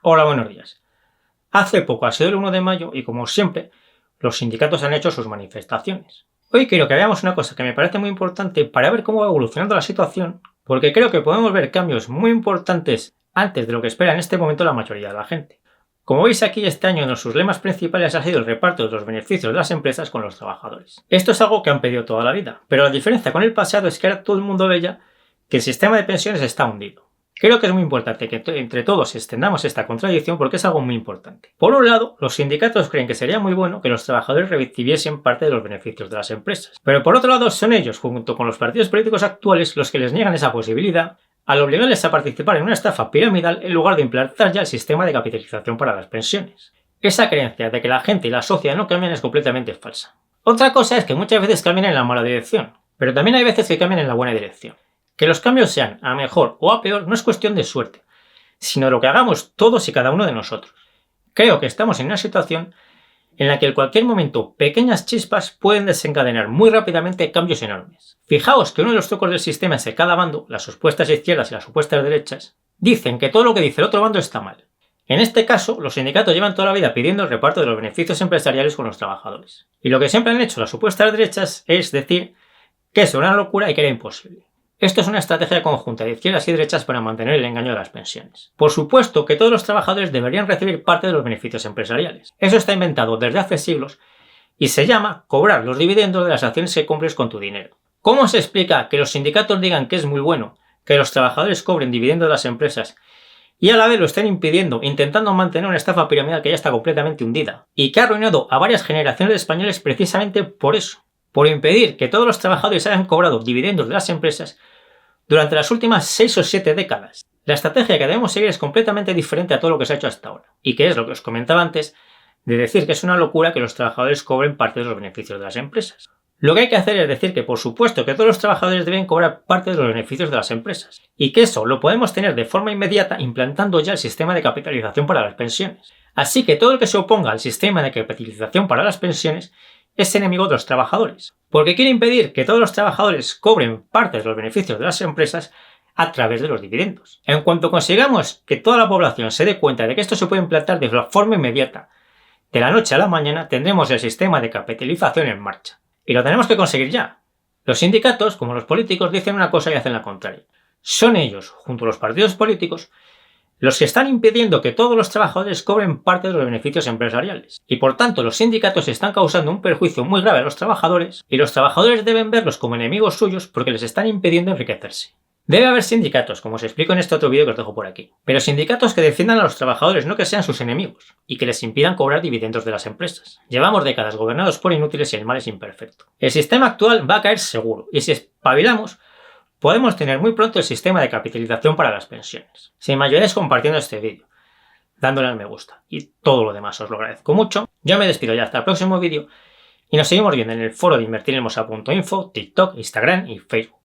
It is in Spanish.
Hola, buenos días. Hace poco ha sido el 1 de mayo y, como siempre, los sindicatos han hecho sus manifestaciones. Hoy quiero que veamos una cosa que me parece muy importante para ver cómo va evolucionando la situación, porque creo que podemos ver cambios muy importantes antes de lo que espera en este momento la mayoría de la gente. Como veis aquí, este año uno de sus lemas principales ha sido el reparto de los beneficios de las empresas con los trabajadores. Esto es algo que han pedido toda la vida, pero la diferencia con el pasado es que ahora todo el mundo ve ya que el sistema de pensiones está hundido. Creo que es muy importante que entre todos extendamos esta contradicción porque es algo muy importante. Por un lado, los sindicatos creen que sería muy bueno que los trabajadores recibiesen parte de los beneficios de las empresas. Pero por otro lado, son ellos, junto con los partidos políticos actuales, los que les niegan esa posibilidad al obligarles a participar en una estafa piramidal en lugar de implantar ya el sistema de capitalización para las pensiones. Esa creencia de que la gente y la sociedad no cambian es completamente falsa. Otra cosa es que muchas veces cambian en la mala dirección, pero también hay veces que cambian en la buena dirección. Que los cambios sean a mejor o a peor no es cuestión de suerte, sino de lo que hagamos todos y cada uno de nosotros. Creo que estamos en una situación en la que en cualquier momento pequeñas chispas pueden desencadenar muy rápidamente cambios enormes. Fijaos que uno de los trucos del sistema es que cada bando, las supuestas izquierdas y las supuestas derechas, dicen que todo lo que dice el otro bando está mal. En este caso, los sindicatos llevan toda la vida pidiendo el reparto de los beneficios empresariales con los trabajadores. Y lo que siempre han hecho las supuestas derechas es decir que es una locura y que era imposible. Esto es una estrategia conjunta de izquierdas y derechas para mantener el engaño de las pensiones. Por supuesto que todos los trabajadores deberían recibir parte de los beneficios empresariales. Eso está inventado desde hace siglos y se llama cobrar los dividendos de las acciones que compres con tu dinero. ¿Cómo se explica que los sindicatos digan que es muy bueno que los trabajadores cobren dividendos de las empresas y a la vez lo estén impidiendo, intentando mantener una estafa piramidal que ya está completamente hundida y que ha arruinado a varias generaciones de españoles precisamente por eso? Por impedir que todos los trabajadores hayan cobrado dividendos de las empresas durante las últimas 6 o 7 décadas. La estrategia que debemos seguir es completamente diferente a todo lo que se ha hecho hasta ahora, y que es lo que os comentaba antes, de decir que es una locura que los trabajadores cobren parte de los beneficios de las empresas. Lo que hay que hacer es decir que por supuesto que todos los trabajadores deben cobrar parte de los beneficios de las empresas, y que eso lo podemos tener de forma inmediata implantando ya el sistema de capitalización para las pensiones. Así que todo el que se oponga al sistema de capitalización para las pensiones es enemigo de los trabajadores, porque quiere impedir que todos los trabajadores cobren parte de los beneficios de las empresas a través de los dividendos. En cuanto consigamos que toda la población se dé cuenta de que esto se puede implantar de forma inmediata, de la noche a la mañana tendremos el sistema de capitalización en marcha. Y lo tenemos que conseguir ya. Los sindicatos, como los políticos, dicen una cosa y hacen la contraria. Son ellos, junto a los partidos políticos, los que están impidiendo que todos los trabajadores cobren parte de los beneficios empresariales. Y por tanto los sindicatos están causando un perjuicio muy grave a los trabajadores y los trabajadores deben verlos como enemigos suyos porque les están impidiendo enriquecerse. Debe haber sindicatos, como os explico en este otro vídeo que os dejo por aquí, pero sindicatos que defiendan a los trabajadores, no que sean sus enemigos, y que les impidan cobrar dividendos de las empresas. Llevamos décadas gobernados por inútiles y el mal es imperfecto. El sistema actual va a caer seguro, y si espabilamos, podemos tener muy pronto el sistema de capitalización para las pensiones. Si me ayudáis compartiendo este vídeo, dándole al me gusta y todo lo demás os lo agradezco mucho. Yo me despido ya hasta el próximo vídeo y nos seguimos viendo en el foro de invertirelmosa.info, TikTok, Instagram y Facebook.